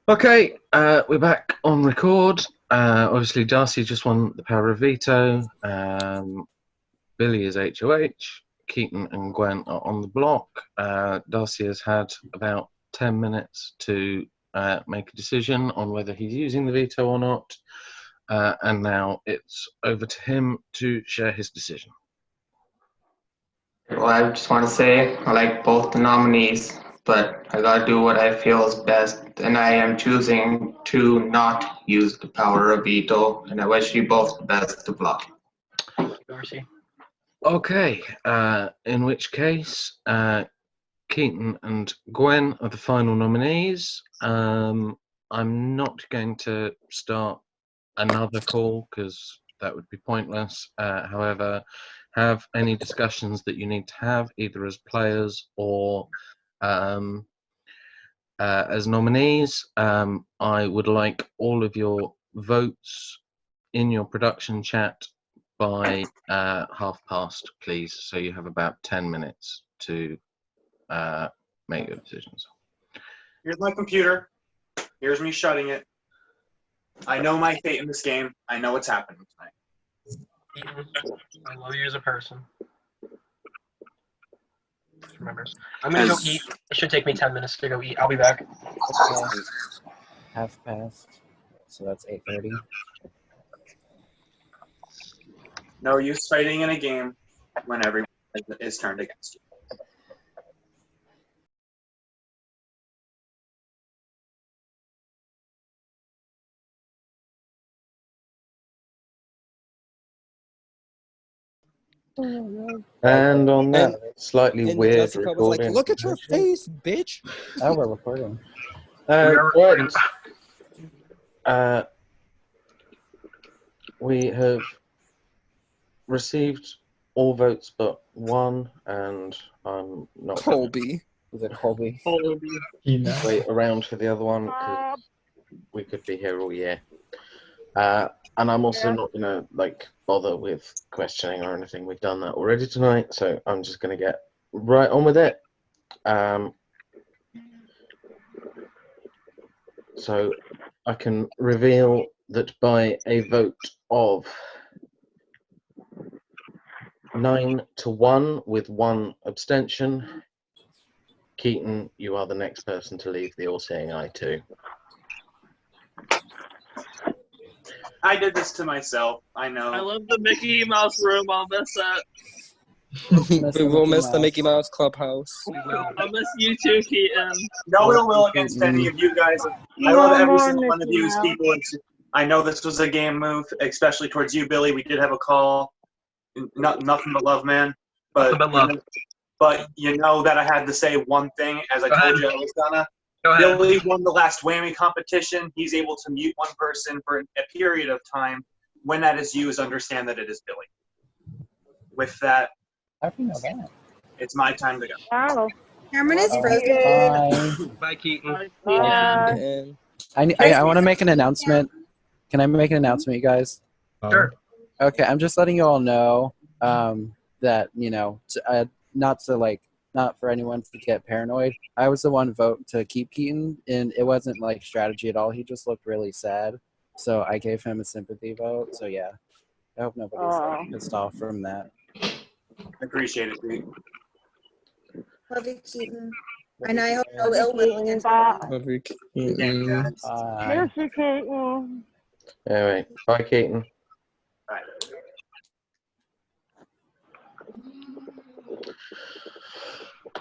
Okay, we're back on record. Obviously, Darcy just won the power of veto. Billy is HOH. Keaton and Gwen are on the block. Darcy has had about 10 minutes to make a decision on whether he's using the veto or not. And now it's over to him to share his decision. Well, I just want to say I like both the nominees, but I gotta do what I feel is best, and I am choosing to not use the power of veto, and I wish you both the best of luck. Darcy. Okay, in which case, Keaton and Gwen are the final nominees. I'm not going to start another call because that would be pointless. However, have any discussions that you need to have either as players or as nominees. I would like all of your votes in your production chat by past, please. So you have about 10 minutes to make your decisions. Here's my computer. Here's me shutting it. I know my fate in this game. I know what's happening tonight. I love you as a person. Just remember, I'm gonna go eat. It should take me 10 minutes to go eat. I'll be back. Half past, so that's 8:30. No use fighting in a game when everyone is turned against you. And on that slightly and weird Jessica was like, recording. "Look at your face, bitch." Oh, we're recording. Gwen, we have received all votes but one, and I'm not. Colby. Is it Colby? Wait around for the other one because we could be here all year. And I'm also not gonna bother with questioning or anything. We've done that already tonight, so I'm just gonna get right on with it. So I can reveal that by a vote of 9-1 with 1 abstention, Keaton, you are the next person to leave the All-Seeing Eye too. I did this to myself. I know. I love the Mickey Mouse room. I'll miss that. We will miss the Mickey Mouse Clubhouse. I'll miss you too, Keaton. No ill will against any of you guys. I love every single one of you as people. And I know this was a game move, especially towards you, Billy. We did have a call. Nothing but love, man. But but you know that I had to say one thing, as I told you I was gonna. Billy won the last whammy competition. He's able to mute one person for a period of time. When that is used, understand that it is Billy. With that, how do you know that? It's my time to go. Wow. Cameron is frozen. Bye, Keaton. I want to make an announcement. Can I make an announcement, you guys? Sure. Okay, I'm just letting you all know that not for anyone to get paranoid. I was the one vote to keep Keaton, and it wasn't like strategy at all. He just looked really sad, so I gave him a sympathy vote. So yeah, I hope nobody's like, pissed off from that. Appreciate it, Pete. Love you, Keaton. And I hope no ill will against Love you, Keaton. Miss you, Keaton. All right. Bye, Keaton. Bye.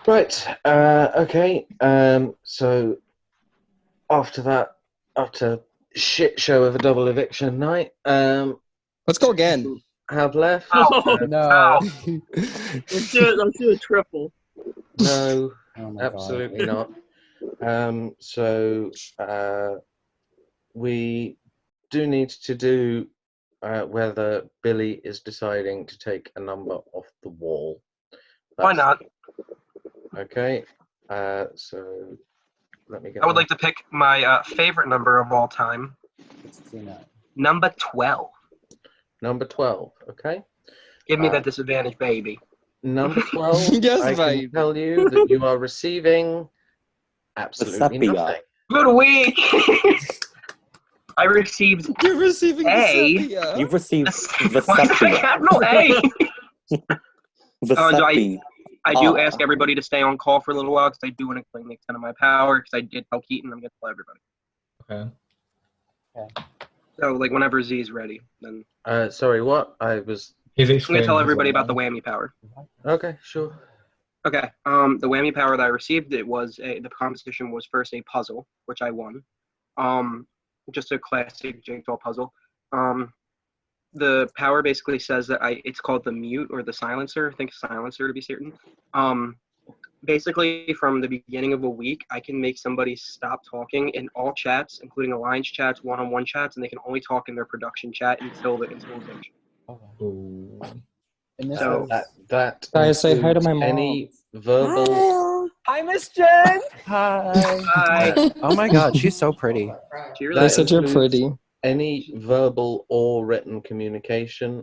Right. Okay. So after shit show of a double eviction night, let's go again. Have left? No. Let's do a triple. No, Oh my absolutely God. not. So we do need to do whether Billy is deciding to take a number off the wall. Why not? Okay. So let me get. I would like to pick my favorite number of all time. Number 12. Number 12. Okay. Give me that disadvantage, baby. Number 12. Yes, I baby. can tell you that you are receiving absolutely Sepia. nothing. Good week. I received You're receiving A. the sepia. You've received the Why do I sepia. have no A? The Do sepia. I do Oh. ask everybody to stay on call for a little while because I do want to claim the extent of my power because I did tell Keaton I'm going to tell everybody. Okay. So, like, whenever Z's ready, then Sorry, what? I was. He's I'm going explaining to tell his everybody own about the one. whammy power. Okay, sure. Okay, the whammy power that I received, the competition was first a puzzle, which I won. Just a classic jigsaw puzzle. The power basically says that it's called the mute or the silencer. I think silencer to be certain. Basically, from the beginning of a week, I can make somebody stop talking in all chats, including alliance chats, one-on-one chats, and they can only talk in their production chat until the intimidation. Ooh. And this So is That Guys, say hi to includes my mom. any verbal. Hi, Miss Jen. hi. Hi. Oh my God, she's so pretty. Cheers. They That said you're includes pretty. any verbal or written communication.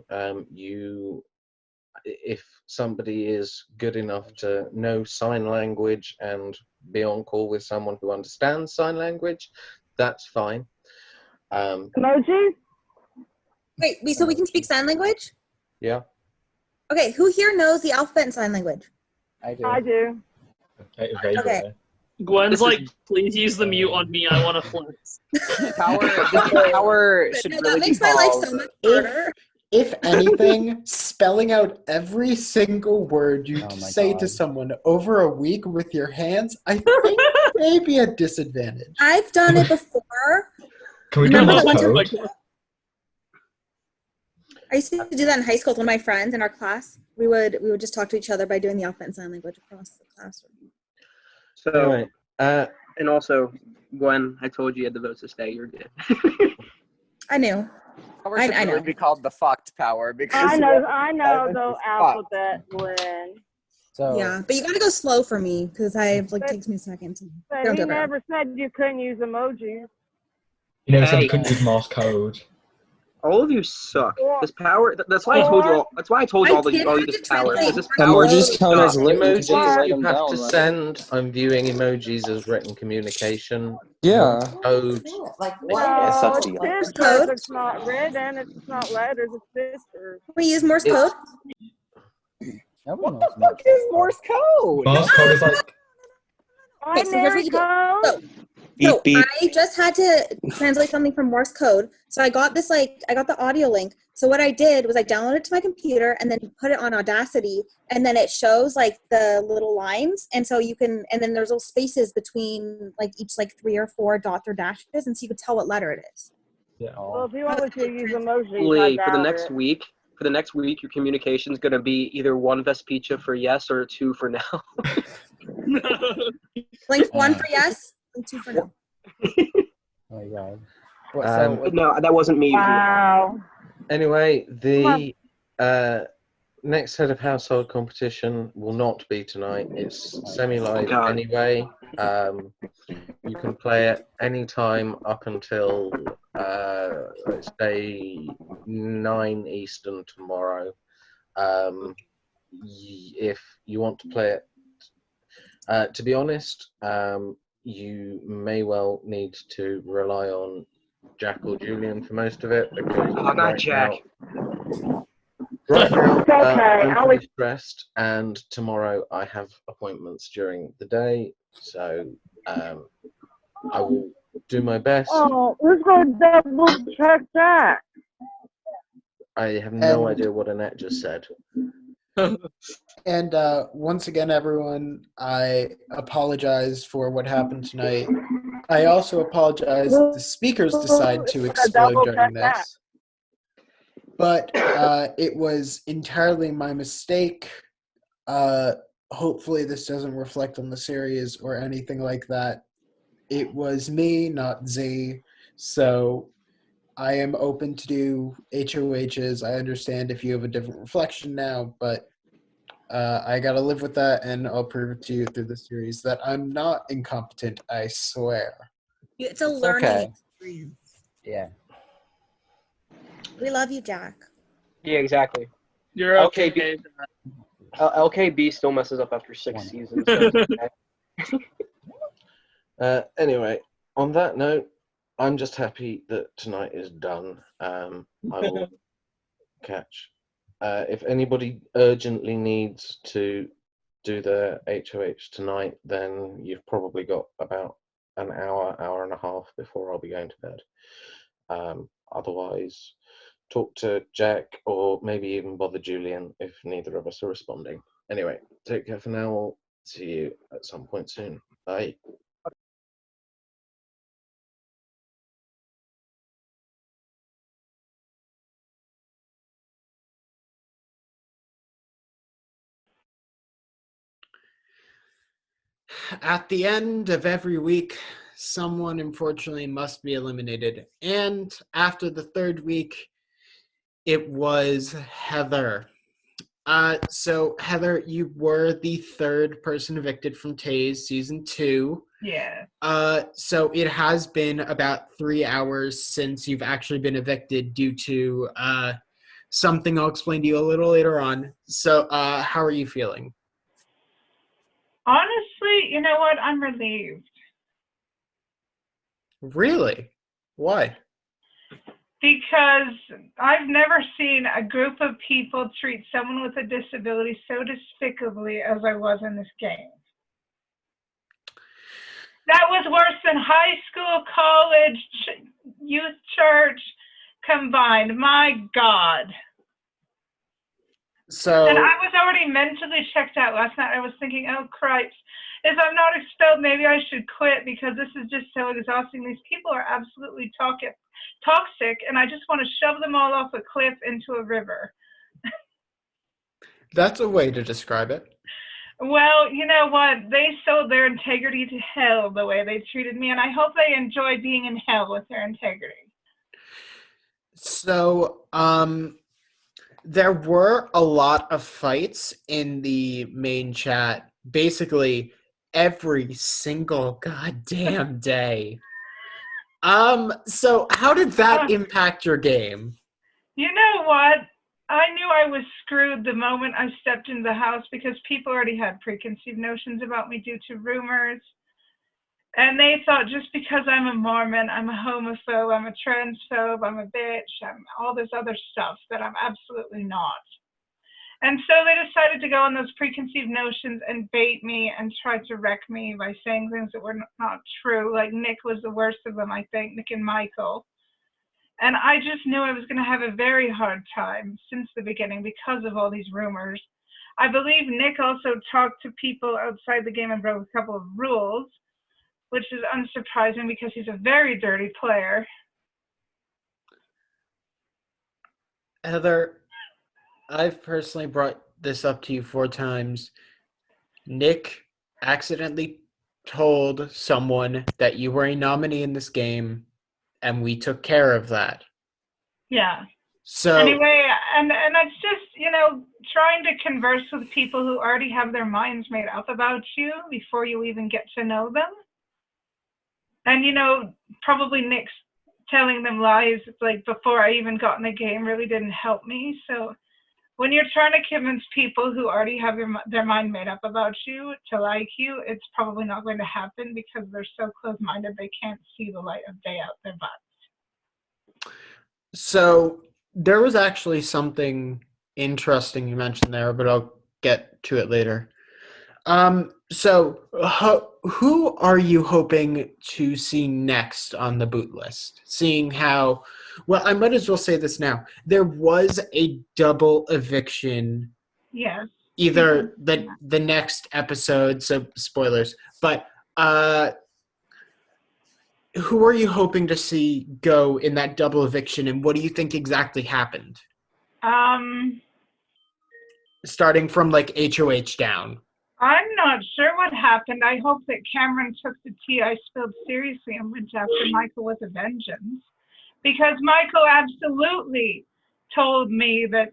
If somebody is good enough to know sign language and be on call with someone who understands sign language, that's fine. Emojis? Wait, so we can speak sign language? Yeah. Okay, who here knows the alphabet and sign language? I do. I do. Vaguely. Okay. Gwen's like, please use the mute on me. I want to flex. Power should No, that really makes be my life called. so much harder. If anything, spelling out every single word you Oh my say to God. someone over a week with your hands, I think may be a disadvantage. I've done it before. Can we do Remember Morse that one code? time? I used to do that in high school with one of my friends in our class. We would just talk to each other by doing the alphabet and sign language across the classroom. So, All right. and also, Gwen, I told you had the votes to stay. You're good. I knew. Power I should know. really be called the fucked power because I know Evan the is fucked. alphabet, Glenn. So Yeah, but you gotta go slow for me because takes me a second. But Don't he do it very never said you couldn't use emojis. You never said Hey. you couldn't use Morse code. All of you suck. This power. That's why I told you all. That's why I told you all this power. Because this power. Emojis count as written because you Emojis write you them have down, to right? send. I'm viewing emojis as written communication. Yeah. Code. No, Yes, it's that's sisters. Code? It's not written. It's not letters. It's sisters. Can we use Morse code? Nobody knows What the fuck is Morse code? Morse code is like Okay, so here's what you do. So Beep, beep. I just had to translate something from Morse code. So I got the audio link. So what I did was I downloaded it to my computer and then put it on Audacity, and then it shows like the little lines, and so you can, and then there's little spaces between like each like 3 or 4 dots or dashes, and so you can tell what letter it is. Well, if you want to use emojis, I Lee, for the doubt next it. week. For the next week, your communication is going to be either 1 Vespuccia for yes or 2 for no. Link 1 for yes, link 2 for no. Oh my God. What, No, that wasn't me. Wow. Anyway, the next head of household competition will not be tonight. It's semi-live God. anyway. You can play it anytime up until let's say 9 Eastern tomorrow. If you want to play it, to be honest, you may well need to rely on Jack or Julian for most of it, because not Jack. Right now, It's okay. I'm pretty stressed, and tomorrow I have appointments during the day, so I will do my best. Oh, who's going to double check that? I have no idea what Annette just said. And once again, everyone, I apologize for what happened tonight. I also apologize the speakers decided to explode during this. But it was entirely my mistake. Hopefully this doesn't reflect on the series or anything like that. It was me, not Z. So I am open to do HOHs. I understand if you have a different reflection now, but I gotta live with that, and I'll prove it to you through the series that I'm not incompetent, I swear. It's a learning okay. experience. Yeah. We love you, Jack. Yeah, exactly. You're okay, Gabe. LKB still messes up after 6 seasons. Anyway, on that note, I'm just happy that tonight is done. I will catch. If anybody urgently needs to do their HOH tonight, then you've probably got about an hour, hour and a half before I'll be going to bed. Otherwise, talk to Jack or maybe even bother Julian if neither of us are responding. Anyway, take care for now. I'll see you at some point soon. Bye. At the end of every week, someone unfortunately must be eliminated. And after the third week, it was Heather. So Heather, you were the third person evicted from Taze season 2. Yeah. So it has been about 3 hours since you've actually been evicted due to something I'll explain to you a little later on. So how are you feeling? Honestly, you know what? I'm relieved. Really? Why? Because I've never seen a group of people treat someone with a disability so despicably as I was in this game. That was worse than high school, college, youth church combined. My God. So, and I was already mentally checked out last night. I was thinking, oh, cripes. If I'm not expelled, maybe I should quit because this is just so exhausting. These people are absolutely toxic, and I just want to shove them all off a cliff into a river. That's a way to describe it. Well, you know what? They sold their integrity to hell the way they treated me, and I hope they enjoy being in hell with their integrity. So, there were a lot of fights in the main chat, basically every single goddamn day. So how did that impact your game? You know what? I knew I was screwed the moment I stepped into the house because people already had preconceived notions about me due to rumors. And they thought just because I'm a Mormon, I'm a homophobe, I'm a transphobe, I'm a bitch, I'm all this other stuff that I'm absolutely not. And so they decided to go on those preconceived notions and bait me and try to wreck me by saying things that were not true. Like Nick was the worst of them, I think, Nick and Michael. And I just knew I was going to have a very hard time since the beginning because of all these rumors. I believe Nick also talked to people outside the game and broke a couple of rules, which is unsurprising because he's a very dirty player. Heather, I've personally brought this up to you 4 times. Nick accidentally told someone that you were a nominee in this game, and we took care of that. Yeah. So anyway, and it's just, you know, trying to converse with people who already have their minds made up about you before you even get to know them. And, you know, probably Nick's telling them lies like before I even got in the game really didn't help me. So when you're trying to convince people who already have their mind made up about you to like you, it's probably not going to happen because they're so close-minded they can't see the light of day out their butts. So there was actually something interesting you mentioned there, but I'll get to it later. So who are you hoping to see next on the boot list? Seeing how, well, I might as well say this now. There was a double eviction. Yes. Either the next episode, so spoilers, but who are you hoping to see go in that double eviction, and what do you think exactly happened? Starting from like HOH down. I'm not sure what happened. I hope that Cameron took the tea I spilled seriously and went after Michael with a vengeance. Because Michael absolutely told me that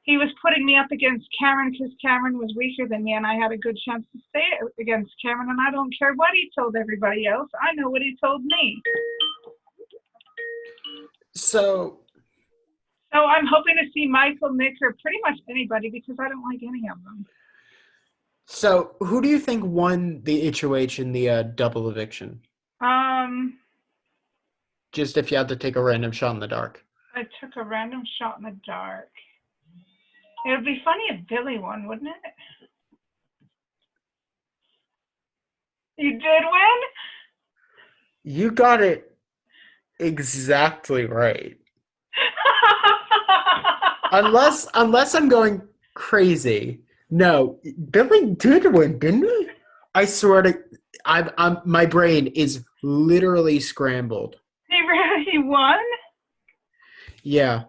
he was putting me up against Cameron because Cameron was weaker than me and I had a good chance to stay against Cameron, and I don't care what he told everybody else. I know what he told me. So I'm hoping to see Michael, Nick, or pretty much anybody because I don't like any of them. So who do you think won the HOH in the double eviction? Just if you had to take a random shot in the dark. I took a random shot in the dark. It would be funny if Billy won, wouldn't it? You did win? You got it exactly right. unless I'm going crazy. No, Billy did win, didn't he? I swear to, I'm my brain is literally scrambled. He won? Yeah.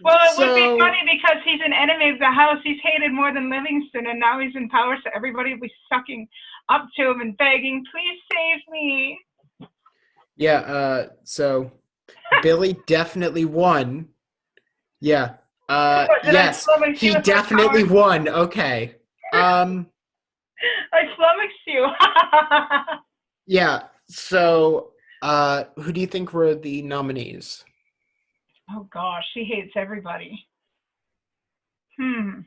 Well, it would be funny because he's an enemy of the house. He's hated more than Livingston, and now he's in power, so everybody will be sucking up to him and begging, please save me. Yeah, so Billy definitely won. Yeah. Yes, he definitely won. Okay. I flummoxed you. Yeah, so who do you think were the nominees? Oh gosh, she hates everybody. I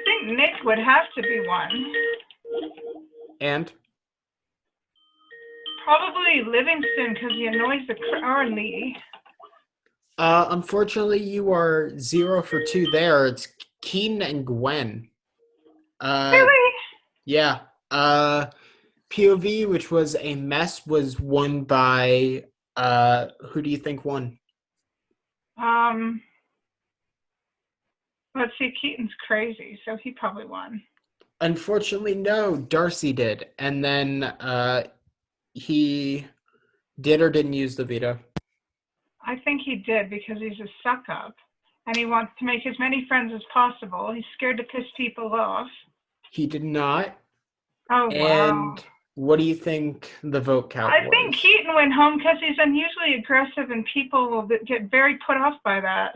think Nick would have to be one. And? Probably Livingston because he annoys the Lee. Unfortunately, you are 0 for 2 there. It's Keaton and Gwen. Really? Yeah. POV, which was a mess, was won by who do you think won? Let's see, Keaton's crazy, so he probably won. Unfortunately, no, Darcy did. And then he did or didn't use the veto? I think he did because he's a suck up and he wants to make as many friends as possible. He's scared to piss people off. He did not. Oh, wow. And what do you think the vote count was? I think Keaton went home because he's unusually aggressive and people will get very put off by that.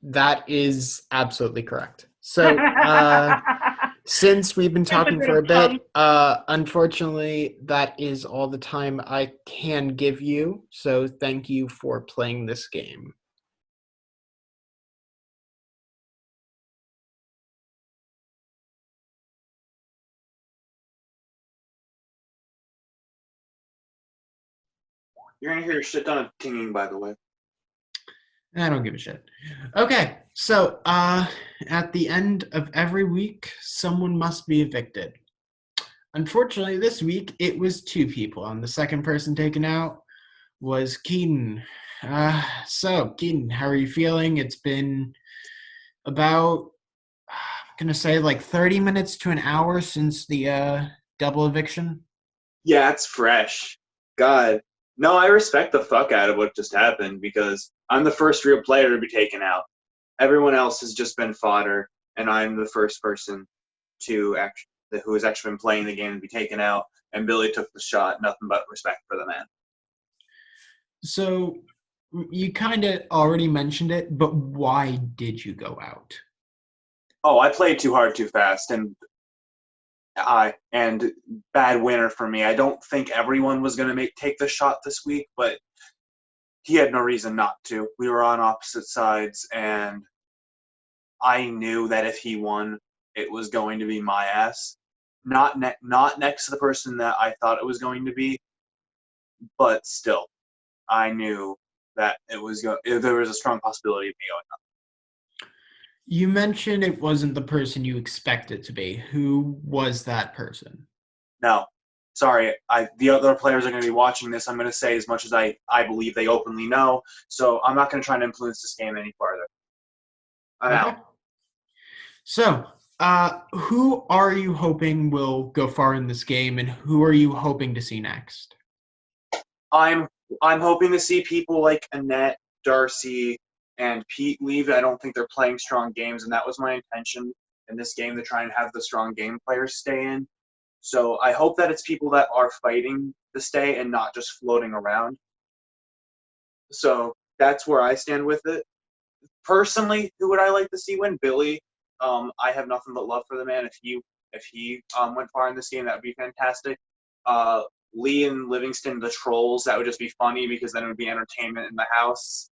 That is absolutely correct. So since we've been talking for a bit, unfortunately, that is all the time I can give you. So thank you for playing this game. You're gonna hear a shit ton of tinging, by the way. I don't give a shit. Okay, so at the end of every week, someone must be evicted. Unfortunately, this week, it was 2 people, and the second person taken out was Keaton. So, Keaton, how are you feeling? It's been about, I'm going to say, like 30 minutes to an hour since the double eviction. Yeah, it's fresh. God. No, I respect the fuck out of what just happened because I'm the first real player to be taken out. Everyone else has just been fodder, and I'm the first person who has actually been playing the game to be taken out. And Billy took the shot. Nothing but respect for the man. So you kind of already mentioned it, but why did you go out? Oh, I played too hard too fast, and And bad winner for me. I don't think everyone was going to take the shot this week, but he had no reason not to. We were on opposite sides, and I knew that if he won, it was going to be my ass. Not next to the person that I thought it was going to be, but still, I knew that there was a strong possibility of me going up. You mentioned it wasn't the person you expected it to be. Who was that person? No, sorry. The other players are going to be watching this. I'm going to say as much as I believe they openly know. So I'm not going to try and influence this game any farther. I'm out. So, who are you hoping will go far in this game, and who are you hoping to see next? I'm hoping to see people like Annette, Darcy, and Pete leave. I don't think they're playing strong games, and that was my intention in this game, to try and have the strong game players stay in. So I hope that it's people that are fighting to stay and not just floating around. So that's where I stand with it. Personally, who would I like to see win? Billy. I have nothing but love for the man. If he went far in this game, that would be fantastic. Lee and Livingston, the trolls, that would just be funny because then it would be entertainment in the house.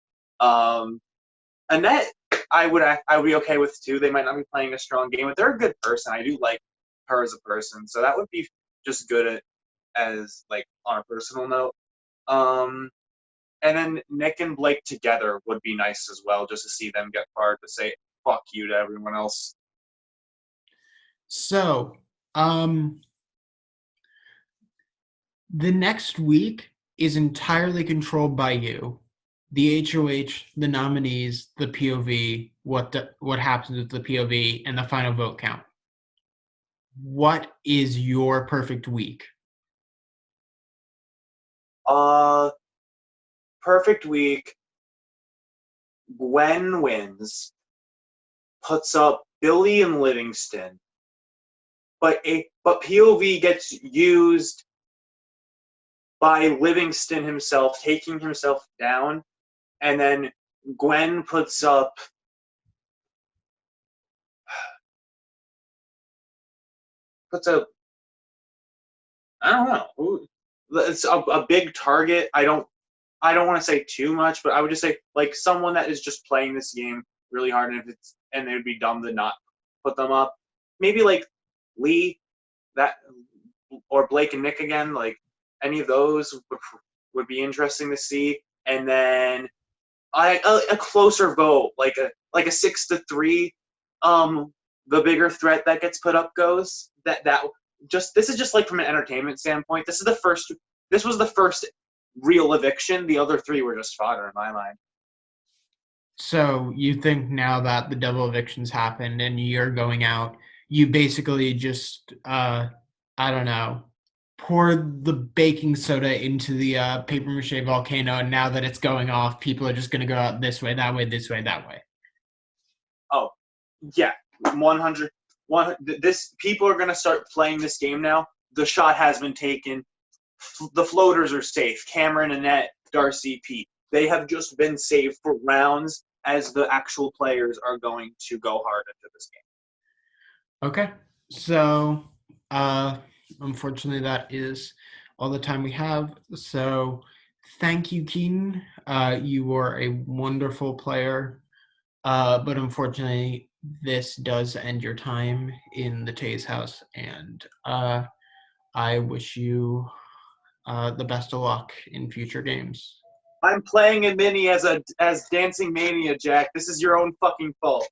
Annette, I would be okay with too. They might not be playing a strong game, but they're a good person. I do like her as a person, so that would be just good as like on a personal note. And then Nick and Blake together would be nice as well, just to see them get far, to say fuck you to everyone else. So, the next week is entirely controlled by you. The HOH, the nominees, the POV, what happens with the POV, and the final vote count. What is your perfect week? Perfect week. Gwen wins, puts up Billy and Livingston, but POV gets used by Livingston himself, taking himself down, and then Gwen puts up I don't know. It's a big target. I don't want to say too much, but I would just say like someone that is just playing this game really hard, and it would be dumb to not put them up. Maybe like Lee, or Blake and Nick again. Like any of those would be interesting to see. And then a closer vote, like a 6-3. The bigger threat that gets put up goes. This is just like from an entertainment standpoint. This was the first real eviction. The other three were just fodder in my mind. So you think now that the double evictions happened and you're going out, you basically just, I don't know, pour the baking soda into the paper mache volcano, and now that it's going off, people are just going to go out this way, that way, this way, that way. Oh, yeah, 100. People are going to start playing this game now. The shot has been taken. The floaters are safe. Cameron, Annette, Darcy, Pete. They have just been saved for rounds as the actual players are going to go hard into this game. Okay. So, unfortunately, that is all the time we have. So, thank you, Keaton. You were a wonderful player. But unfortunately, this does end your time in the Taze house. And I wish you the best of luck in future games. I'm playing in Mini as Dancing Mania, Jack. This is your own fucking fault.